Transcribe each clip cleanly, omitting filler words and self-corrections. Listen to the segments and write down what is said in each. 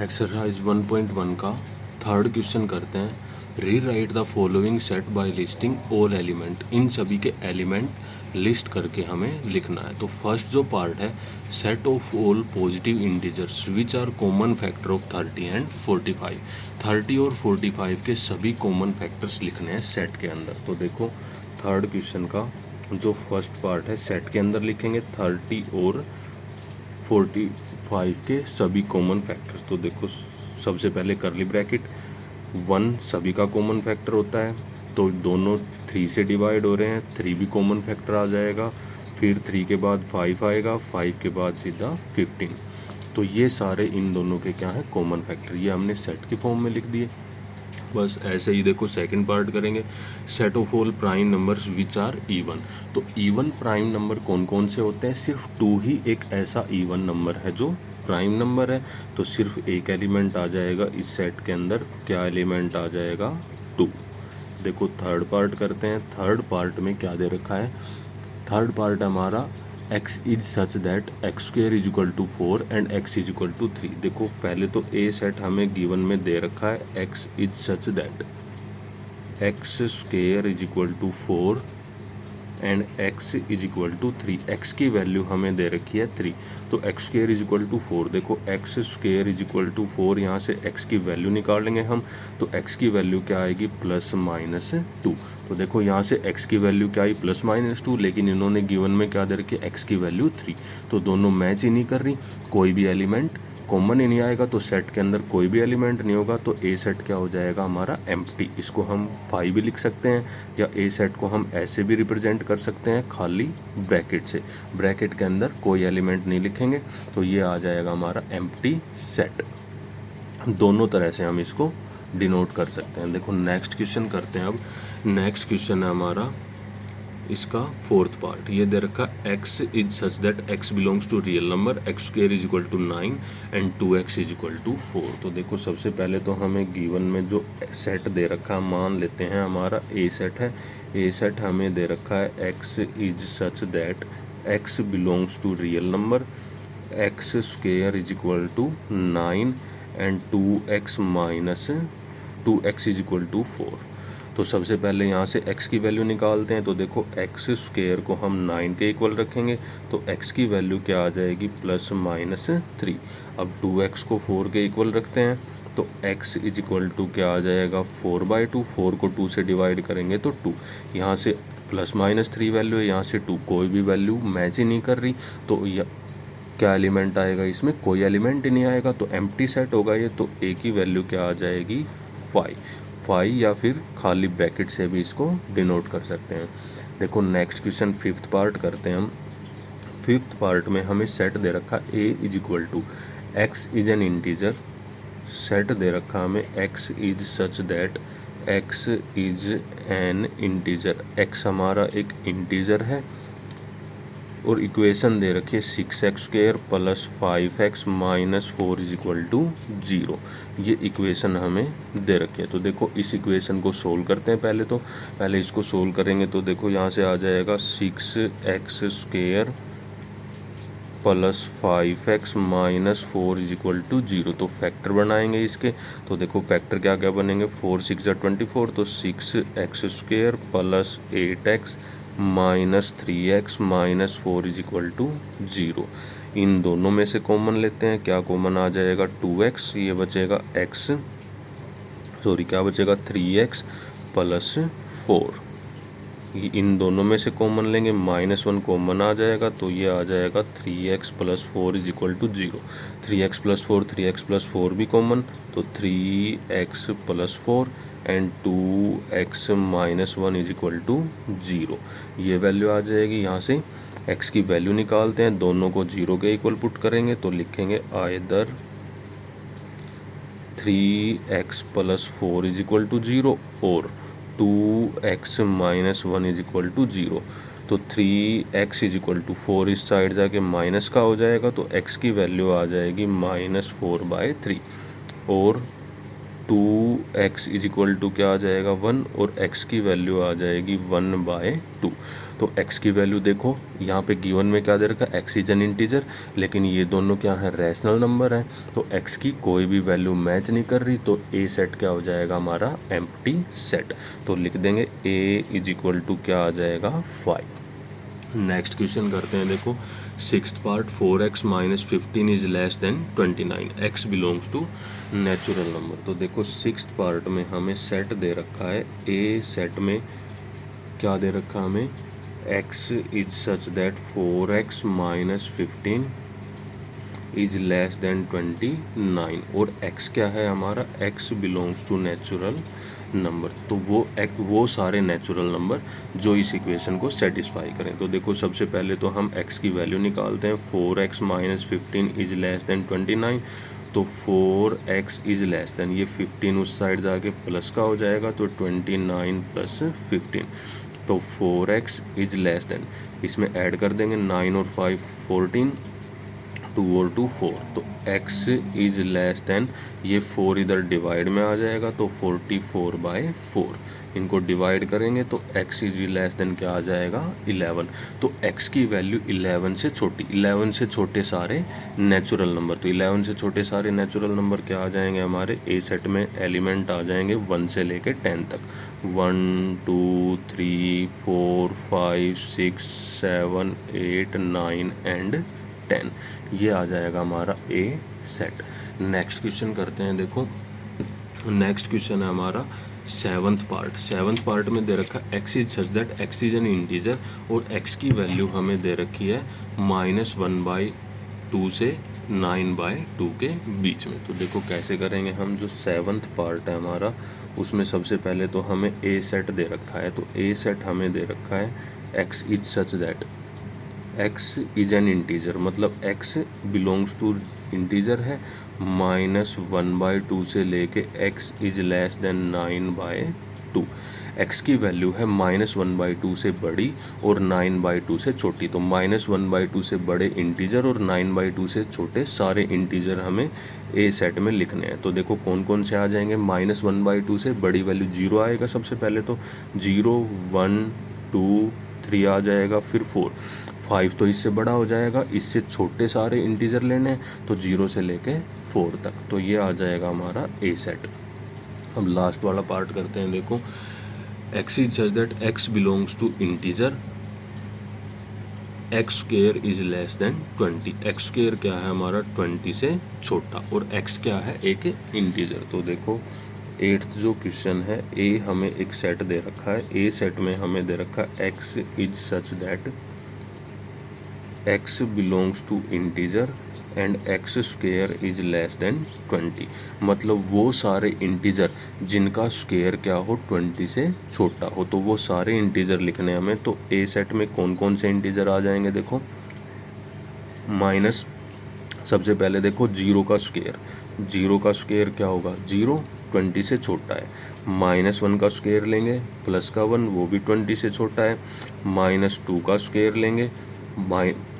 Exercise 1.1 का third question करते हैं। Rewrite the following set by listing all element. इन सभी के एलिमेंट लिस्ट करके हमें लिखना है। तो फर्स्ट जो पार्ट है, set of all positive integers which are common factor of 30 and 45। 30 और 45 के सभी कॉमन फैक्टर्स लिखने हैं सेट के अंदर। तो देखो थर्ड क्वेश्चन का जो फर्स्ट पार्ट है, सेट के अंदर लिखेंगे 30 और 45 के सभी कॉमन फैक्टर्स। तो देखो सबसे पहले करली ब्रैकेट, 1 सभी का कॉमन फैक्टर होता है, तो दोनों 3 से डिवाइड हो रहे हैं, 3 भी कॉमन फैक्टर आ जाएगा। फिर 3 के बाद 5 आएगा, 5 के बाद सीधा 15। तो ये सारे इन दोनों के क्या है, कॉमन फैक्टर। ये हमने सेट के फॉर्म में लिख दिए। बस ऐसे ही देखो सेकंड पार्ट करेंगे, set of all prime numbers which are even. तो इवन प्राइम नंबर कौन कौन से होते हैं? सिर्फ 2 ही एक ऐसा इवन नंबर है जो प्राइम नंबर है। तो सिर्फ एक एलिमेंट आ जाएगा इस सेट के अंदर। क्या एलिमेंट आ जाएगा? 2। देखो थर्ड पार्ट करते हैं। थर्ड पार्ट में क्या दे रखा है? थर्ड पार्ट हमारा x is such that x square is equal to 4 and x is equal to 3। देखो पहले तो ए सेट हमें गिवन में दे रखा है, x is such that x square is equal to 4 and x is equal to 3। x की value हमें दे रखी है 3, तो x square is equal to 4। देखो x square is equal to 4, यहाँ से x की वैल्यू निकालेंगे हम, तो x की वैल्यू क्या आएगी? Plus minus 2। तो देखो यहाँ से x की वैल्यू क्या आई? प्लस माइनस 2, लेकिन इन्होंने गिवन में क्या दे रखी है? x की वैल्यू 3। तो दोनों मैच ही नहीं कर रही, कोई भी एलिमेंट कॉमन ही नहीं आएगा। तो सेट के अंदर कोई भी एलिमेंट नहीं होगा, तो ए सेट क्या हो जाएगा हमारा? एम्प्टी। इसको हम 5 भी लिख सकते हैं, या ए सेट को हम ऐसे भी रिप्रेजेंट कर सकते हैं खाली ब्रैकेट से। ब्रैकेट के अंदर कोई एलिमेंट नहीं लिखेंगे, तो ये आ जाएगा हमारा एम्प्टी सेट। दोनों तरह से हम इसको डिनोट कर सकते हैं। देखो नेक्स्ट क्वेश्चन करते हैं। अब नेक्स्ट क्वेश्चन है हमारा इसका फोर्थ पार्ट। ये दे रखा x is such that x belongs to real number, x square is equal to 9 and 2x is equal to 4। तो देखो सबसे पहले तो हमें गिवन में जो सेट दे रखा है, मान लेते हैं हमारा ए सेट है। ए सेट हमें दे रखा है x is such that x belongs to real number, x square is equal to 9 and 2x minus 2x is equal to 4। तो सबसे पहले यहाँ से x की वैल्यू निकालते हैं। तो देखो x स्क्वेयर को हम 9 के इक्वल रखेंगे, तो x की वैल्यू क्या आ जाएगी? Plus minus 3। अब 2x को 4 के इक्वल रखते हैं, तो x इज इक्वल टू क्या आ जाएगा? 4/2। 4 को 2 से डिवाइड करेंगे तो 2। यहाँ से प्लस माइनस 3 वैल्यू है, यहाँ से 2, कोई भी वैल्यू मैच ही नहीं कर रही। तो क्या एलिमेंट आएगा इसमें? कोई एलिमेंट ही नहीं आएगा, तो एम्प्टी सेट होगा ये। तो a की वैल्यू क्या आ जाएगी? 5, या फिर खाली ब्रैकेट से भी इसको डिनोट कर सकते हैं। देखो नेक्स्ट क्वेश्चन फिफ्थ पार्ट करते हैं हम। फिफ्थ पार्ट में हमें सेट दे रखा a is equal to x is an integer. Set दे रखा हमें x is such that x is an integer. x हमारा एक इंटीजर है, और इक्वेशन दे रखी है 6x square plus 5x minus 4 is equal to 0। ये इक्वेशन हमें दे रखी है। तो देखो इस इक्वेशन को सोल्व करते हैं। पहले इसको सोल्व करेंगे, तो देखो यहाँ से आ जाएगा 6x square plus 5x minus 4 is equal to 0। तो फैक्टर बनाएंगे इसके। तो देखो फैक्टर क्या क्या बनेंगे? 4 6 24, तो 6x square plus 8x minus 3x minus 4 is equal to 0। इन दोनों में से कॉमन लेते हैं। क्या कॉमन आ जाएगा? 2x। ये बचेगा क्या बचेगा? 3x plus 4। इन दोनों में से कॉमन लेंगे, -1 कॉमन आ जाएगा, तो ये आ जाएगा 3x plus 4 is equal to 0। 3x plus 4, 3x plus 4 भी कॉमन, तो 3x plus 4 and 2x minus 1 is equal to 0। ये वैल्यू आ जाएगी। यहाँ से x की वैल्यू निकालते हैं, दोनों को 0 के इक्वल पुट करेंगे, तो लिखेंगे either 3x plus 4 is equal to 0 और 2x minus 1 is equal to 0। तो 3x इज इक्वल टू 4 इस साइड जाके माइनस का हो जाएगा, तो x की वैल्यू आ जाएगी -4/3 और 2x इज इक्वल टू क्या आ जाएगा 1 और x की वैल्यू आ जाएगी 1/2। तो x की वैल्यू देखो यहाँ पे गिवन में क्या दे रखा है, x इज एन इंटीजर, लेकिन ये दोनों क्या है, रैशनल नंबर हैं, तो x की कोई भी वैल्यू मैच नहीं कर रही, तो a सेट क्या हो जाएगा हमारा, एम्प्टी सेट। तो लिख देंगे a इज इक्वल टू क्या आ जाएगा 5। नेक्स्ट क्वेश्चन करते हैं, देखो 6th part 4x minus 15 is less than 29, x belongs to natural number. तो देखो 6th पार्ट में हमें सेट दे रखा है, a सेट में क्या दे रखा हमें, x is such that 4x minus 15 is less than 29, और x क्या है हमारा, x belongs to natural number. तो वो सारे नेचुरल नंबर जो इस इक्वेशन को सेटिस्फाई करें। तो देखो सबसे पहले तो हम x की वैल्यू निकालते हैं, 4x minus 15 is less than 29, तो 4x इज लेस देन, ये 15 उस साइड जाके प्लस का हो जाएगा, तो 29 प्लस 15, तो 4x इज लेस देन, इसमें ऐड कर देंगे 9 और 5 14, 2 और 2 4, तो x इज लेस देन, ये 4 इधर डिवाइड में आ जाएगा, तो 44/4, इनको डिवाइड करेंगे तो x इज लेस देन क्या आ जाएगा 11। तो x की वैल्यू 11 से छोटी, 11 से छोटे सारे नेचुरल नंबर, तो 11 से छोटे सारे नेचुरल नंबर क्या आ जाएंगे हमारे, ए सेट में एलिमेंट आ जाएंगे 1 से लेके 10 तक, 1 2 3 4 5 6 7 8 9 एंड 10, ये आ जाएगा हमारा ए सेट। नेक्स्ट क्वेश्चन करते हैं, देखो नेक्स्ट क्वेश्चन है हमारा 7th पार्ट। 7th पार्ट में दे रखा है x is such that x is an integer, और x की वैल्यू हमें दे रखी है -1/2 से 9/2 के बीच में। तो देखो कैसे करेंगे हम, जो 7th पार्ट है हमारा उसमें सबसे पहले तो हमें ए सेट दे रखा है, तो ए सेट हमें दे रखा है x is such that x is an integer, मतलब x बिलोंग्स टू इंटीजर है, -1/2 से लेके x is less then 9/2। x की वैल्यू है -1/2 से बड़ी और 9/2 से छोटी, तो -1/2 से बड़े इंटीजर और 9/2 से छोटे सारे इंटीजर हमें ए सेट में लिखने हैं। तो देखो कौन कौन से आ जाएंगे, -1/2 से बड़ी वैल्यू 0 आएगा सबसे पहले, तो 0 1 2 3 आ जाएगा, फिर 4 5 तो इससे बड़ा हो जाएगा, इससे छोटे सारे इंटीजर लेने हैं, तो 0 से लेके 4 तक, तो ये आ जाएगा हमारा ए सेट। अब लास्ट वाला पार्ट करते हैं, देखो x is such that x belongs to integer, x square is less than 20, x square क्या है हमारा 20 से छोटा, और x क्या है एक इंटीजर। तो देखो 8th जो क्वेश्चन है, ए हमें एक सेट दे रखा है, ए सेट में हमें दे रखा है x is such that x belongs to integer and x square is less than 20, मतलब वो सारे इंटीजर जिनका स्क्वायर क्या हो 20 से छोटा हो, तो वो सारे इंटीजर लिखने हमें। तो ए सेट में कौन कौन से इंटीजर आ जाएंगे, देखो माइनस, सबसे पहले देखो 0 का स्क्वायर, 0 का स्क्वायर क्या होगा 0, 20 से छोटा है, -1 का स्क्वायर लेंगे प्लस का 1, वो भी 20 से छोटा है, -2 का स्क्वायर लेंगे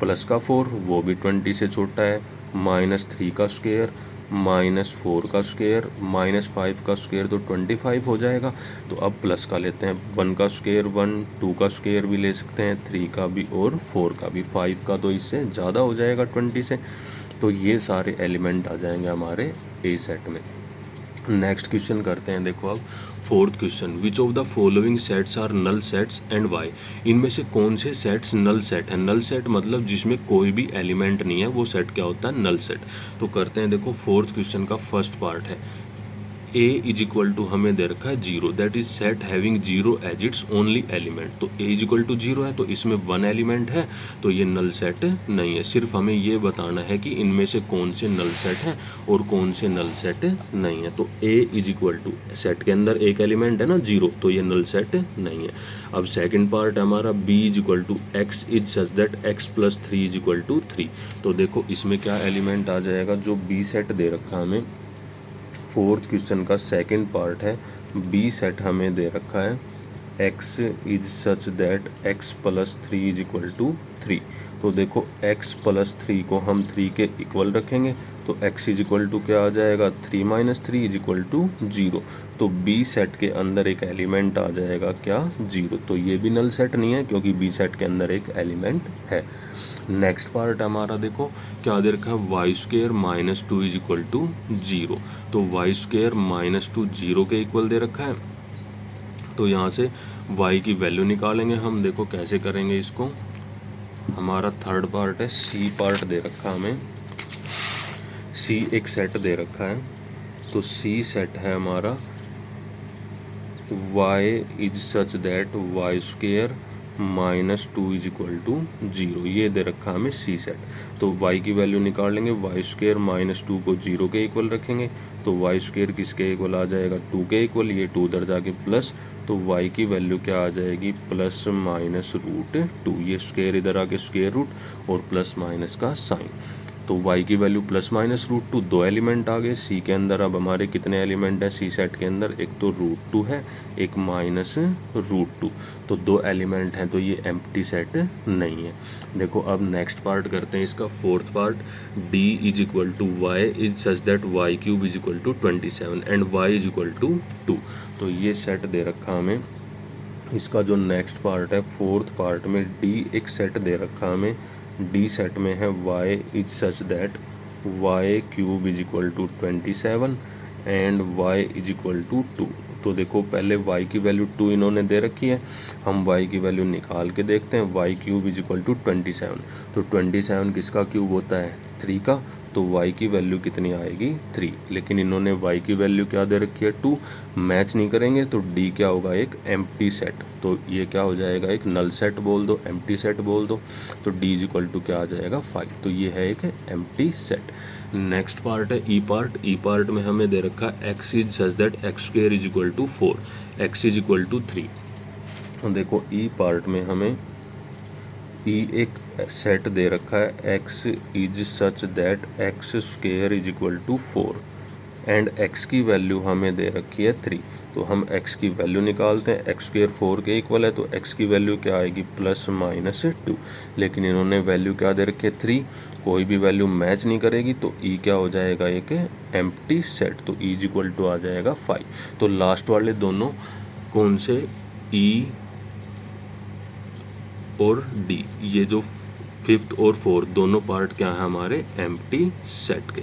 प्लस का 4, वो भी 20 से छोटा है, -3 का स्क्वायर, -4 का स्क्वायर, -5 का स्क्वायर, तो 25 हो जाएगा। तो अब प्लस का लेते हैं, 1 का स्क्वायर 1, 2 का स्क्वायर भी ले सकते हैं, 3 का भी और 4 का भी, 5 का तो इससे ज़्यादा हो जाएगा 20 से। तो ये सारे एलिमेंट आ जाएंगे हमारे ए सेट में। नेक्स्ट क्वेश्चन करते हैं, देखो अब 4th question, which of the following sets are null sets and Y, इनमें से कौन से सेट्स नल सेट है। नल सेट मतलब जिसमें कोई भी एलिमेंट नहीं है, वो सेट क्या होता है, नल सेट। तो करते हैं, देखो 4th क्वेश्चन का फर्स्ट पार्ट है, ए इज इक्वल टू हमें दे रखा है 0, that is set having 0 as its only element. तो ए इज इक्वल टू 0 है, तो इसमें 1 एलिमेंट है, तो ये नल सेट नहीं है। सिर्फ हमें ये बताना है कि इनमें से कौन से नल सेट हैं और कौन से नल सेट नहीं है। तो A is equal to, set के अंदर एक एलिमेंट है ना 0, तो ये नल सेट नहीं है। अब सेकेंड पार्ट है हमारा, B is equal to X is such that X plus 3 is equal to 3। तो देखो इसमें क्या एलिमेंट आ जाएगा, जो बी सेट दे रखा हमें 4th क्वेश्चन का सेकंड पार्ट है, बी सेट हमें दे रखा है x is such that x plus 3 is equal to 3। तो देखो x प्लस 3 को हम 3 के इक्वल रखेंगे, तो x इज इक्वल टू क्या आ जाएगा 3 माइनस 3 इज इक्वल टू 0। तो बी सेट के अंदर एक एलिमेंट आ जाएगा क्या 0। तो ये भी नल सेट नहीं है क्योंकि बी सेट के अंदर एक एलिमेंट है। नेक्स्ट पार्ट हमारा देखो क्या दे रखा है Y square minus 2 is equal to 0। तो वाई स्क्वेयर माइनस 2 0 के इक्वल दे रखा है। तो यहाँ से y की वैल्यू निकालेंगे हम। देखो कैसे करेंगे इसको। हमारा थर्ड पार्ट है सी पार्ट दे रखा हमें। सी एक सेट दे रखा है। तो सी सेट है हमारा y is such that Y square minus 2 is equal to 0। ये दे रखा हमें सी सेट। तो y की वैल्यू निकाल लेंगे। वाई स्क्वेयर माइनस 2 को 0 के इक्वल रखेंगे। तो वाई स्क्वेयर किसके इक्वल आ जाएगा 2 के इक्वल। ये 2 उधर जाके प्लस। तो y की वैल्यू क्या आ जाएगी प्लस माइनस रूट 2। ये स्क्वेयर इधर आके स्क्वेयर रूट और प्लस माइनस का साइन। तो y की वैल्यू प्लस माइनस रूट 2। दो एलिमेंट आ गए सी के अंदर। अब हमारे कितने एलिमेंट हैं सी सेट के अंदर। एक तो रूट 2 है एक माइनस रूट 2। तो दो एलिमेंट हैं तो ये एम्प्टी सेट नहीं है। देखो अब नेक्स्ट पार्ट करते हैं इसका fourth part. d is equal to Y is such that Y cube is equal to 27 and y is equal to 2। तो ये सेट दे रखा हमें। इसका जो नेक्स्ट पार्ट है फोर्थ पार्ट में d एक सेट दे रखा हमें। डी सेट में है y is such that Y cube is equal to 27 and y is equal to 2। तो देखो पहले y की वैल्यू 2 इन्होंने दे रखी है। हम y की वैल्यू निकाल के देखते हैं। y cube is equal to 27। तो 27 किसका क्यूब होता है 3 का। तो y की वैल्यू कितनी आएगी 3। लेकिन इन्होंने y की वैल्यू क्या दे रखी है 2। मैच नहीं करेंगे तो d क्या होगा एक एम्प्टी सेट। तो ये क्या हो जाएगा एक नल सेट बोल दो एम्प्टी सेट बोल दो। तो d इज इक्वल टू क्या आ जाएगा 5। तो ये है एक एम्प्टी सेट। नेक्स्ट पार्ट है ई पार्ट। ई पार्ट में हमें दे रखा है x is such that X square is equal to 4 x is equal to 3। तो देखो ई पार्ट में हमें ई एक सेट दे रखा है x is such that X square is equal to 4 and x की वैल्यू हमें दे रखी है 3। तो हम x की वैल्यू निकालते हैं। एक्स स्क्वेयर 4 के इक्वल है तो x की वैल्यू क्या आएगी प्लस माइनस 2। लेकिन इन्होंने वैल्यू क्या दे रखी है 3। कोई भी वैल्यू मैच नहीं करेगी तो e क्या हो जाएगा एक एम्प्टी सेट। तो e इज इक्वल टू आ जाएगा 5। तो लास्ट वाले दोनों कौन से e और d ये जो फिफ्थ और फोर्थ दोनों पार्ट क्या है हमारे एम्प्टी सेट के।